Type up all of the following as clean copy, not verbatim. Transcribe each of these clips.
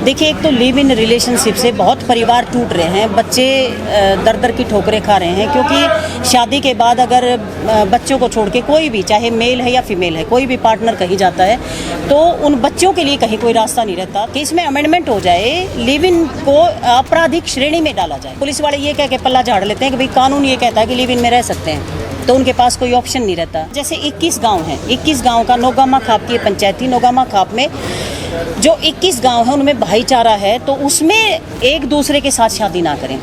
देखिए, एक तो लिव इन रिलेशनशिप से बहुत परिवार टूट रहे हैं, बच्चे दर दर की ठोकरें खा रहे हैं क्योंकि शादी के बाद अगर बच्चों को छोड़ के कोई भी, चाहे मेल है या फीमेल है, कोई भी पार्टनर कहीं जाता है तो उन बच्चों के लिए कहीं कोई रास्ता नहीं रहता कि इसमें अमेंडमेंट हो जाए, लिव इन को आपराधिक श्रेणी में डाला जाए। पुलिस वाले ये कह के पल्ला झाड़ लेते हैं कि भाई कानून ये कहता है कि लिव इन में रह सकते हैं, तो उनके पास कोई ऑप्शन नहीं रहता। जैसे 21 गांव हैं, 21 गांव का नौगामा खाप की पंचायती नौगामा खाप में जो 21 गांव है उनमें भाईचारा है, तो उसमें एक दूसरे के साथ शादी ना करें।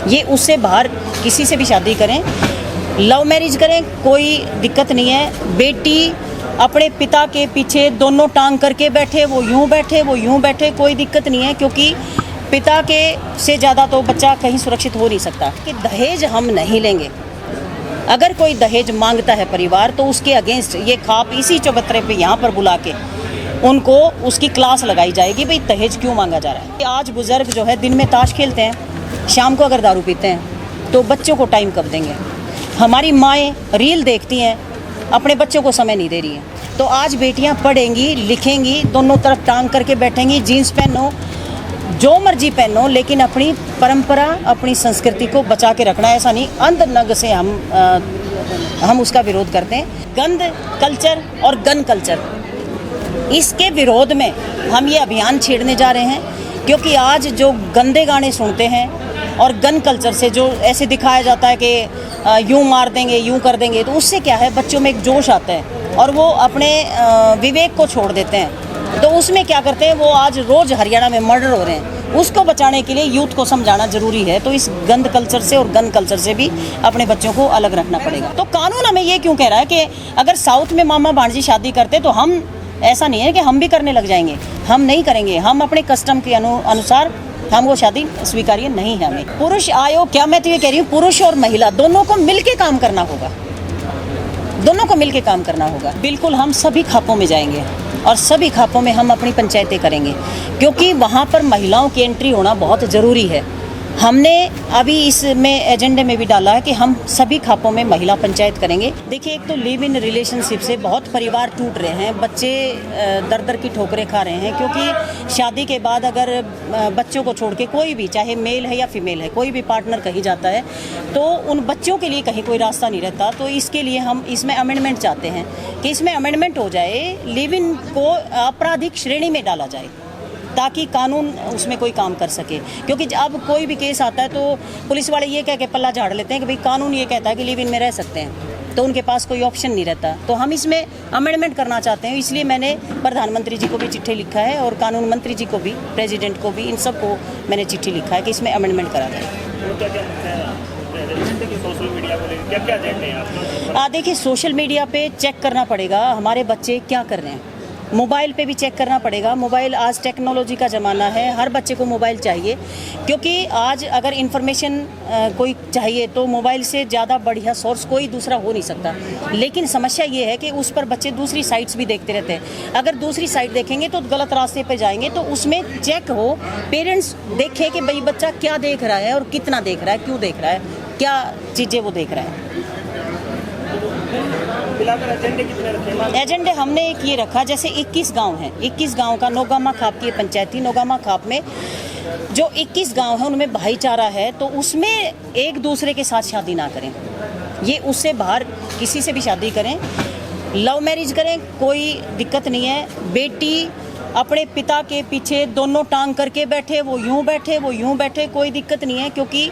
ये उससे बाहर किसी से भी शादी करें, लव मैरिज करें, कोई दिक्कत नहीं है। बेटी अपने पिता के पीछे दोनों टांग करके बैठे, वो यूं बैठे, वो यूं बैठे, कोई दिक्कत नहीं है, क्योंकि पिता के से ज़्यादा तो बच्चा कहीं सुरक्षित हो नहीं सकता। कि दहेज हम नहीं लेंगे। अगर कोई दहेज मांगता है परिवार तो उसके अगेंस्ट ये खाप इसी चौबतरे पे यहाँ पर बुला के उनको उसकी क्लास लगाई जाएगी, भाई दहेज क्यों मांगा जा रहा है। आज बुजुर्ग जो है दिन में ताश खेलते हैं, शाम को अगर दारू पीते हैं तो बच्चों को टाइम कब देंगे। हमारी माएँ रील देखती हैं, अपने बच्चों को समय नहीं दे रही हैं। तो आज बेटियां पढ़ेंगी, लिखेंगी, दोनों तरफ टांग करके बैठेंगी, जीन्स पहनो, जो मर्जी पहनो, लेकिन अपनी परंपरा, अपनी संस्कृति को बचा के रखना। ऐसा नहीं अंध नग से हम उसका विरोध करते हैं। गंद कल्चर और गन कल्चर, इसके विरोध में हम ये अभियान छेड़ने जा रहे हैं, क्योंकि आज जो गंदे गाने सुनते हैं और गन कल्चर से जो ऐसे दिखाया जाता है कि यूं मार देंगे, यूं कर देंगे, तो उससे क्या है, बच्चों में एक जोश आता है और वो अपने विवेक को छोड़ देते हैं। तो उसमें क्या करते हैं, वो आज रोज़ हरियाणा में मर्डर हो रहे हैं। उसको बचाने के लिए यूथ को समझाना जरूरी है। तो इस गंद कल्चर से और गन कल्चर से भी अपने बच्चों को अलग रखना पड़ेगा। तो कानून हमें ये क्यों कह रहा है कि अगर साउथ में मामा भांजी शादी करते तो हम, ऐसा नहीं है कि हम भी करने लग जाएंगे, हम नहीं करेंगे। हम अपने कस्टम के अनुसार हम वो शादी स्वीकार्य नहीं है हमें। पुरुष आयोग, क्या मैं तो ये कह रही हूँ, पुरुष और महिला दोनों को मिलके काम करना होगा, दोनों को मिलके काम करना होगा। बिल्कुल, हम सभी खापों में जाएंगे और सभी खापों में हम अपनी पंचायतें करेंगे, क्योंकि वहाँ पर महिलाओं की एंट्री होना बहुत ज़रूरी है। हमने अभी इसमें एजेंडे में भी डाला है कि हम सभी खापों में महिला पंचायत करेंगे। देखिए, एक तो लिव इन रिलेशनशिप से बहुत परिवार टूट रहे हैं, बच्चे दर दर की ठोकरें खा रहे हैं क्योंकि शादी के बाद अगर बच्चों को छोड़ के कोई भी, चाहे मेल है या फीमेल है, कोई भी पार्टनर कहीं जाता है तो उन बच्चों के लिए कहीं कोई रास्ता नहीं रहता। तो इसके लिए हम इसमें अमेंडमेंट चाहते हैं कि इसमें अमेंडमेंट हो जाए, लिव इन को आपराधिक श्रेणी में डाला जाए, ताकि कानून उसमें कोई काम कर सके। क्योंकि अब कोई भी केस आता है तो पुलिस वाले ये कह के पल्ला झाड़ लेते हैं कि भाई कानून ये कहता है कि लिव इन में रह सकते हैं, तो उनके पास कोई ऑप्शन नहीं रहता। तो हम इसमें अमेंडमेंट करना चाहते हैं, इसलिए मैंने प्रधानमंत्री जी को भी चिट्ठी लिखा है और कानून मंत्री जी को भी, प्रेसिडेंट को भी, इन सबको मैंने चिट्ठी लिखा है कि इसमें अमेंडमेंट करा जाए। देखिए, सोशल मीडिया पे चेक करना पड़ेगा हमारे बच्चे क्या कर रहे हैं, मोबाइल पे भी चेक करना पड़ेगा। मोबाइल, आज टेक्नोलॉजी का ज़माना है, हर बच्चे को मोबाइल चाहिए, क्योंकि आज अगर इन्फॉर्मेशन कोई चाहिए तो मोबाइल से ज़्यादा बढ़िया सोर्स कोई दूसरा हो नहीं सकता। लेकिन समस्या ये है कि उस पर बच्चे दूसरी साइट्स भी देखते रहते हैं। अगर दूसरी साइट देखेंगे तो गलत रास्ते पे जाएंगे। तो उसमें चेक हो, पेरेंट्स देखें कि भाई बच्चा क्या देख रहा है और कितना देख रहा है, क्यों देख रहा है, क्या चीज़ें वो देख रहा है। एजेंडे हमने एक ये रखा, जैसे 21 गांव हैं, 21 गांव का नौगामा खाप की पंचायती नौगामा खाप में जो 21 गांव हैं उनमें भाईचारा है, तो उसमें एक दूसरे के साथ शादी ना करें। ये उससे बाहर किसी से भी शादी करें, लव मैरिज करें, कोई दिक्कत नहीं है। बेटी अपने पिता के पीछे दोनों टांग करके बैठे, वो यूं बैठे, वो यूं बैठे, कोई दिक्कत नहीं है, क्योंकि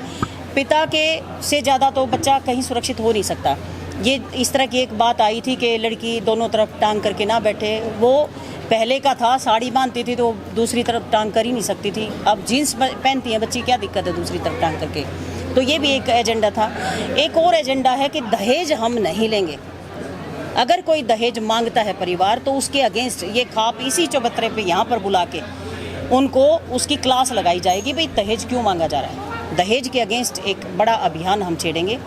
पिता के से ज़्यादा तो बच्चा कहीं सुरक्षित हो नहीं सकता। ये इस तरह की एक बात आई थी कि लड़की दोनों तरफ टांग करके ना बैठे, वो पहले का था, साड़ी बांधती थी तो दूसरी तरफ टांग कर ही नहीं सकती थी। अब जीन्स पहनती हैं बच्ची, क्या दिक्कत है दूसरी तरफ टांग करके। तो ये भी एक एजेंडा था। एक और एजेंडा है कि दहेज हम नहीं लेंगे। अगर कोई दहेज मांगता है परिवार तो उसके अगेंस्ट ये खाप इसी चौबतरे पे यहाँ पर बुला के उनको उसकी क्लास लगाई जाएगी, भाई दहेज क्यों मांगा जा रहा है। दहेज के अगेंस्ट एक बड़ा अभियान हम छेड़ेंगे।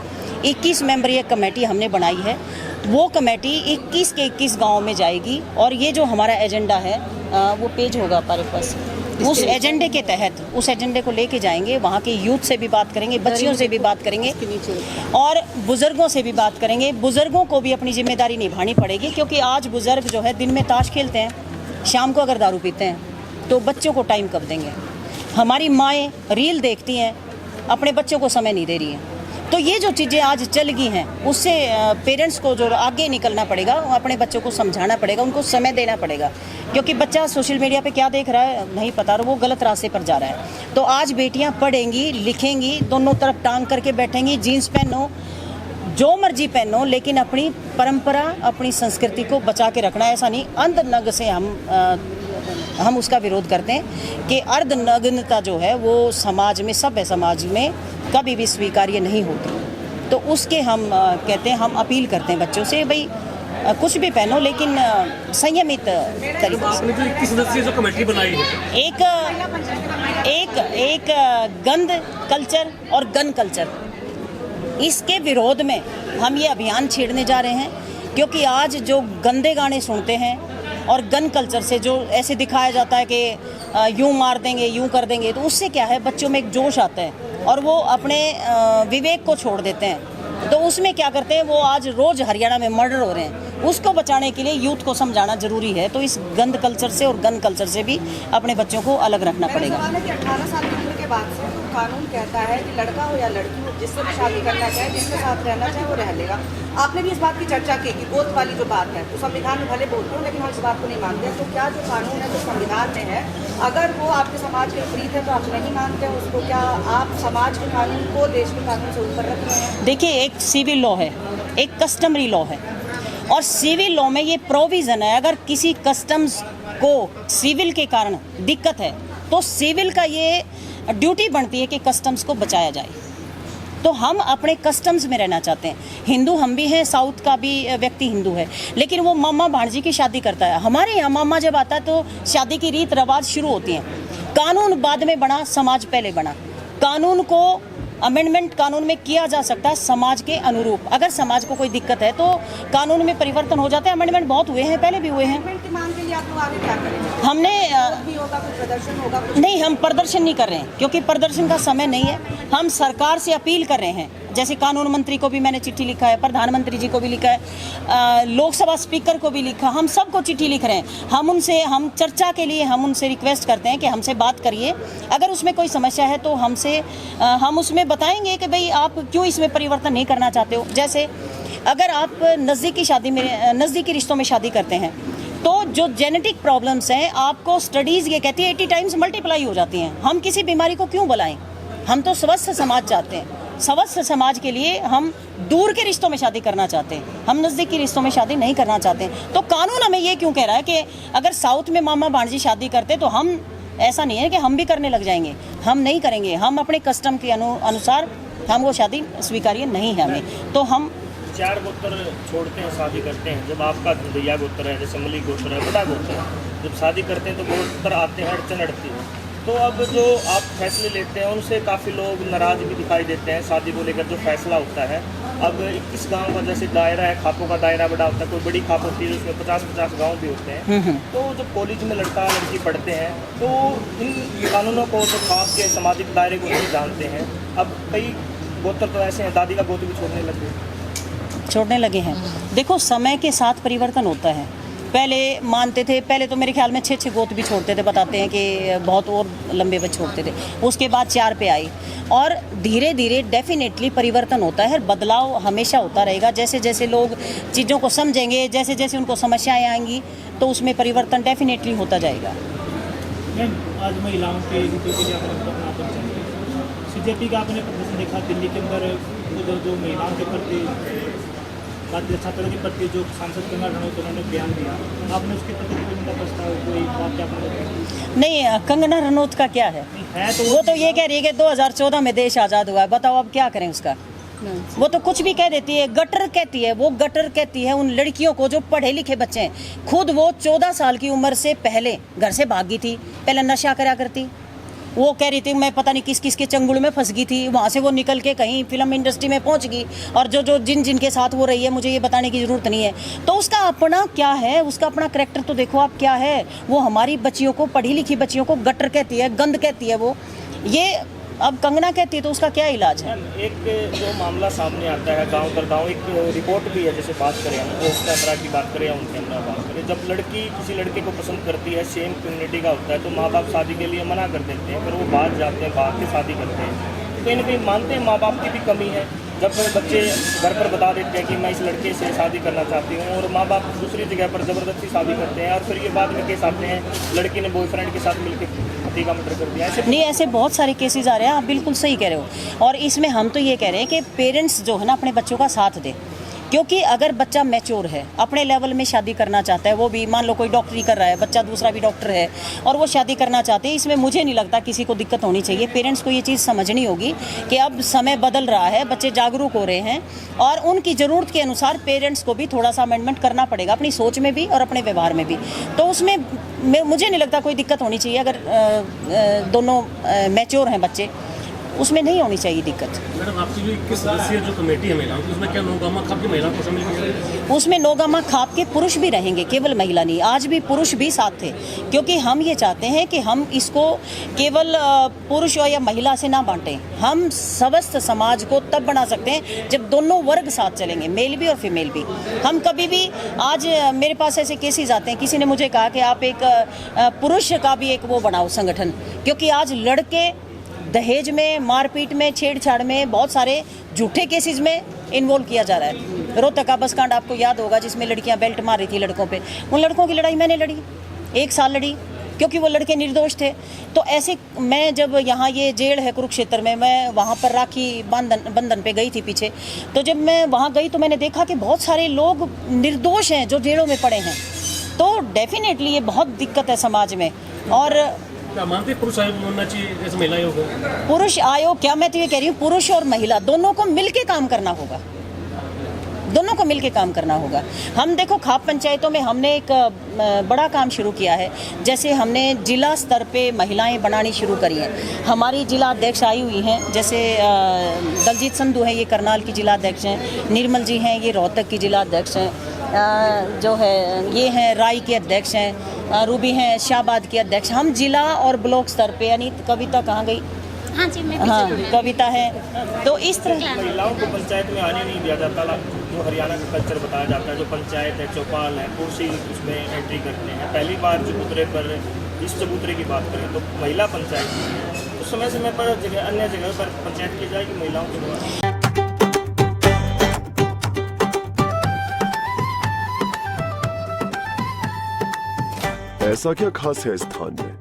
21 मेंबरी एक कमेटी हमने बनाई है, वो कमेटी 21 के 21 गाँव में जाएगी और ये जो हमारा एजेंडा है वो पेज होगा हमारे पास, उस एजेंडे के तहत उस एजेंडे को लेके जाएंगे। वहाँ के यूथ से भी बात करेंगे, बच्चियों से भी बात करेंगे और बुज़ुर्गों से भी बात करेंगे। बुज़ुर्गों को भी अपनी जिम्मेदारी निभानी पड़ेगी, क्योंकि आज बुज़ुर्ग जो है दिन में ताश खेलते हैं, शाम को अगर दारू पीते हैं, तो बच्चों को टाइम कब देंगे? हमारी माएँ रील देखती हैं, अपने बच्चों को समय नहीं दे रही हैं। तो ये जो चीज़ें आज चल गई हैं, उससे पेरेंट्स को जो आगे निकलना पड़ेगा, अपने बच्चों को समझाना पड़ेगा, उनको समय देना पड़ेगा, क्योंकि बच्चा सोशल मीडिया पे क्या देख रहा है नहीं पता, और वो गलत रास्ते पर जा रहा है। तो आज बेटियां पढ़ेंगी, लिखेंगी, दोनों तरफ टांग करके बैठेंगी, जीन्स पहनो, जो मर्जी पहनो, लेकिन अपनी परंपरा, अपनी संस्कृति को बचा के रखना। ऐसा नहीं अंध नग से हम उसका विरोध करते हैं कि अर्धनग्नता जो है वो समाज में, सभ्य समाज में कभी भी स्वीकार्य नहीं होती। तो उसके हम कहते हैं, हम अपील करते हैं बच्चों से, भाई कुछ भी पहनो लेकिन संयमित तरीके से। आपने जो 21 सदस्यीय जो कमेटी बनाई है, एक गंध कल्चर और गन कल्चर, इसके विरोध में हम ये अभियान छेड़ने जा रहे हैं, क्योंकि आज जो गंदे गाने सुनते हैं और गन कल्चर से जो ऐसे दिखाया जाता है कि यूं मार देंगे, यूं कर देंगे, तो उससे क्या है, बच्चों में एक जोश आता है और वो अपने विवेक को छोड़ देते हैं। तो उसमें क्या करते हैं, वो आज रोज़ हरियाणा में मर्डर हो रहे हैं, उसको बचाने के लिए यूथ को समझाना जरूरी है। तो इस गंद कल्चर से और गन कल्चर से भी अपने बच्चों को अलग रखना पड़ेगा। 18 साल की उम्र के बाद से तो कानून कहता है कि लड़का हो या लड़की हो, जिससे भी शादी करना चाहे, जिसके साथ रहना चाहे वो रह लेगा। आपने भी इस बात की चर्चा की कि गोद वाली जो बात है, तो संविधान में भले बोलते हो लेकिन हम इस बात को नहीं मानते। तो क्या जो कानून है, जो संविधान में है, अगर वो आपके समाज के विपरीत है तो आप नहीं मानते उसको? क्या आप समाज के कानून को देश के कानून से ऊपर रख रहे हैं? देखिए, एक सिविल लॉ है, एक कस्टमरी लॉ है, और सिविल लॉ में ये प्रोविज़न है, अगर किसी कस्टम्स को सिविल के कारण दिक्कत है तो सिविल का ये ड्यूटी बनती है कि कस्टम्स को बचाया जाए। तो हम अपने कस्टम्स में रहना चाहते हैं। हिंदू हम भी हैं, साउथ का भी व्यक्ति हिंदू है, लेकिन वो मामा भांजी की शादी करता है। हमारे यहाँ मामा जब आता है तो शादी की रीत रिवाज शुरू होती हैं। कानून बाद में बना, समाज पहले बना। कानून को अमेंडमेंट कानून में किया जा सकता है समाज के अनुरूप। अगर समाज को कोई दिक्कत है तो कानून में परिवर्तन हो जाता है। अमेंडमेंट बहुत हुए हैं, पहले भी हुए हैं। हमने प्रदर्शन होगा? नहीं, हम प्रदर्शन नहीं कर रहे हैं, क्योंकि प्रदर्शन का समय नहीं है। हम सरकार से अपील कर रहे हैं, जैसे कानून मंत्री को भी मैंने चिट्ठी लिखा है, प्रधानमंत्री जी को भी लिखा है, लोकसभा स्पीकर को भी लिखा, हम सबको चिट्ठी लिख रहे हैं। हम चर्चा के लिए हम उनसे रिक्वेस्ट करते हैं कि हमसे बात करिए। अगर उसमें कोई समस्या है तो हम उसमें बताएंगे कि भाई आप क्यों इसमें परिवर्तन नहीं करना चाहते हो। जैसे अगर आप नज़दीकी रिश्तों में शादी करते हैं तो जो जेनेटिक प्रॉब्लम्स हैं, आपको स्टडीज़ ये कहती है 80 टाइम्स मल्टीप्लाई हो जाती हैं। हम किसी बीमारी को क्यों बुलाएं? हम तो स्वस्थ समाज चाहते हैं। स्वस्थ समाज के लिए हम दूर के रिश्तों में शादी करना चाहते हैं, हम नज़दीकी रिश्तों में शादी नहीं करना चाहते। तो कानून हमें ये क्यों कह रहा है कि अगर साउथ में मामा भांजी शादी करते तो हम, ऐसा नहीं है कि हम भी करने लग जाएंगे, हम नहीं करेंगे। हम अपने कस्टम के अनुसार हम वो शादी स्वीकार्य नहीं है हमें। तो हम 4 गोत्र छोड़ते हैं, शादी करते हैं। जब आपका धुंधैया गोत्र है, जैसे मली गोत्र है, बड़ा गोत्र है, जब शादी करते हैं तो गोत्र आते हैं, अड़चन अड़ती है। तो अब जो आप फैसले लेते हैं उनसे काफ़ी लोग नाराज़ भी दिखाई देते हैं। शादी को लेकर जो फैसला होता है, अब 21 गांव का जैसे दायरा है, खापों का दायरा बड़ा होता है, कोई बड़ी खाप होती है उसमें 50-50 गांव भी होते हैं। तो जब कॉलेज में लड़का लड़की पढ़ते हैं तो इन कानूनों को, जो खास के सामाजिक दायरे को नहीं जानते हैं। अब कई गोत्र तो ऐसे हैं, दादी का गोत्र भी छोड़ने लगे हैं। देखो, समय के साथ परिवर्तन होता है। पहले मानते थे, पहले तो मेरे ख्याल में 6 गोत भी छोड़ते थे, बताते हैं कि बहुत और लंबे बच्चे छोड़ते थे। उसके बाद 4 पे आई, और धीरे धीरे डेफिनेटली परिवर्तन होता है। बदलाव हमेशा होता रहेगा। जैसे जैसे लोग चीज़ों को समझेंगे, जैसे जैसे उनको समस्याएं आएंगी, तो उसमें परिवर्तन डेफिनेटली होता जाएगा। आज महिलाओं के बीजेपी का आपने प्रदर्शन देखा दिल्ली के अंदर, जो महिलाओं के प्रति, छात्रों के प्रति जो सांसद कंगना रनौत उन्होंने बयान दिया, आपने उसके प्रति कोई प्रस्ताव, कोई बात आपने? नहीं, कंगना रनौत का क्या है तो वो तो ये कह रही है कि 2014 में देश आज़ाद हुआ है। बताओ अब क्या करें उसका? वो तो कुछ भी कह देती है, गटर कहती है। वो गटर कहती है उन लड़कियों को जो पढ़े लिखे बच्चे हैं। खुद वो 14 साल की उम्र से पहले घर से भागी थी, पहले नशा करा करती। वो कह रही थी मैं पता नहीं किस किस के चंगुल में फंस गई थी, वहाँ से वो निकल के कहीं फिल्म इंडस्ट्री में पहुँच गई, और जो जिन के साथ वो रही है मुझे ये बताने की ज़रूरत नहीं है। तो उसका अपना क्या है, उसका अपना करैक्टर तो देखो आप क्या है। वो हमारी बच्चियों को, पढ़ी लिखी बच्चियों को गटर कहती है, गंद कहती है। वो ये अब कंगना कहती है तो उसका क्या इलाज है? एक जो मामला सामने आता है गांव दर गांव, एक रिपोर्ट भी है, जैसे बात करें हम ऑफ कैमरा की बात करें या ऑन कैमरा बात करें, जब लड़की किसी लड़के को पसंद करती है, सेम कम्युनिटी का होता है, तो माँ बाप शादी के लिए मना कर देते हैं, फिर वो बाहर जाते हैं, बाहर की शादी करते हैं। तो कहीं ना कहीं मानते हैं माँ बाप की भी कमी है जब बच्चे घर पर बता देते हैं कि मैं इस लड़के से शादी करना चाहती हूँ, और माँ बाप दूसरी जगह पर ज़बरदस्ती शादी करते हैं, और फिर ये बाद में केस आते हैं लड़की ने बॉयफ्रेंड के साथ मिलकर पति का मर्डर कर दिया। नहीं, ऐसे बहुत सारे केसेस आ रहे हैं, आप बिल्कुल सही कह रहे हो। और इसमें हम तो ये कह रहे हैं कि पेरेंट्स जो है ना अपने बच्चों का साथ दें, क्योंकि अगर बच्चा मैच्योर है, अपने लेवल में शादी करना चाहता है, वो भी मान लो कोई डॉक्टरी कर रहा है, बच्चा दूसरा भी डॉक्टर है और वो शादी करना चाहते हैं, इसमें मुझे नहीं लगता किसी को दिक्कत होनी चाहिए। पेरेंट्स को ये चीज़ समझनी होगी कि अब समय बदल रहा है, बच्चे जागरूक हो रहे हैं और उनकी ज़रूरत के अनुसार पेरेंट्स को भी थोड़ा सा अमेंडमेंट करना पड़ेगा, अपनी सोच में भी और अपने व्यवहार में भी। तो उसमें मुझे नहीं लगता कोई दिक्कत होनी चाहिए। अगर दोनों मैच्योर हैं बच्चे, उसमें नहीं होनी चाहिए दिक्कत। मैडम, आपकी जो 21 सदस्यीय जो कमेटी है महिलाओं की, उसमें क्या नौगामा खाप की महिलाओं को शामिल किया है? उसमें नौगामा खाप के पुरुष भी रहेंगे, केवल महिला नहीं। आज भी पुरुष भी साथ थे, क्योंकि हम ये चाहते हैं कि हम इसको केवल पुरुष या महिला से ना बांटें। हम समस्त समाज को तब बना सकते हैं जब दोनों वर्ग साथ चलेंगे, मेल भी और फीमेल भी। हम कभी भी, आज मेरे पास ऐसे केसेस आते हैं, किसी ने मुझे कहा कि आप एक पुरुष का भी एक वो बनाओ संगठन, क्योंकि आज लड़के दहेज में, मारपीट में, छेड़छाड़ में, बहुत सारे झूठे केसेस में इन्वॉल्व किया जा रहा है। रोहतक का बस कांड आपको याद होगा, जिसमें लड़कियां बेल्ट मार रही थी लड़कों पे। उन लड़कों की लड़ाई मैंने लड़ी, 1 साल लड़ी, क्योंकि वो लड़के निर्दोष थे। तो ऐसे मैं जब यहाँ ये जेल है कुरुक्षेत्र में, मैं वहाँ पर राखी बंधन पे गई थी पीछे, तो जब मैं वहाँ गई तो मैंने देखा कि बहुत सारे लोग निर्दोष हैं जो जेलों में पड़े हैं। तो डेफिनेटली ये बहुत दिक्कत है समाज में। और क्या मानते पुरुष आयोग होना चाहिए जैसे महिला आयोग हो? पुरुष आयोग क्या, मैं तो ये कह रही हूँ पुरुष और महिला दोनों को मिलके काम करना होगा, दोनों को मिलके काम करना होगा। हम देखो खाप पंचायतों में हमने एक बड़ा काम शुरू किया है, जैसे हमने जिला स्तर पे महिलाएं बनानी शुरू करी हैं। हमारी जिला अध्यक्ष आई हुई हैं, जैसे दलजीत संधू है, ये करनाल की जिला अध्यक्ष हैं, निर्मल जी हैं, ये रोहतक की जिला अध्यक्ष हैं, जो है ये हैं राय के अध्यक्ष हैं, रूबी हैं शाहबाद के अध्यक्ष। हम जिला और ब्लॉक स्तर पे, यानी कविता कहाँ गई? हाँ जी, मैं हाँ, कविता है। तो इस तरह महिलाओं को पंचायत में आने नहीं दिया जाता, जो हरियाणा का कल्चर बताया जाता है। जो पंचायत है, चौपाल है, पुरुष ही उसमें एंट्री करते हैं। पहली बार चबूतरे पर, इस चबूतरे की बात करें तो महिला पंचायत, तो समय समय पर जगह अन्य जगह पर पंचायत की जाएगी महिलाओं के द्वारा। ऐसा क्या खास है इस स्थान में?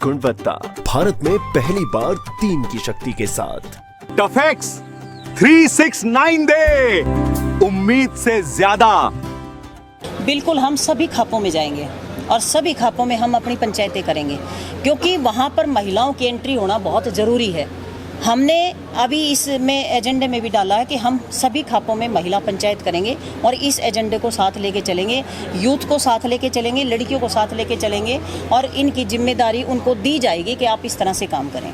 गुणवत्ता भारत में पहली बार 3 की शक्ति के साथ। टफेक्स 369 दे, उम्मीद से ज्यादा। बिल्कुल, हम सभी खापों में जाएंगे और सभी खापों में हम अपनी पंचायतें करेंगे, क्योंकि वहाँ पर महिलाओं की एंट्री होना बहुत ज़रूरी है। हमने अभी इसमें एजेंडे में भी डाला है कि हम सभी खापों में महिला पंचायत करेंगे और इस एजेंडे को साथ लेके चलेंगे, यूथ को साथ लेके चलेंगे, लड़कियों को साथ लेके चलेंगे और इनकी जिम्मेदारी उनको दी जाएगी कि आप इस तरह से काम करें।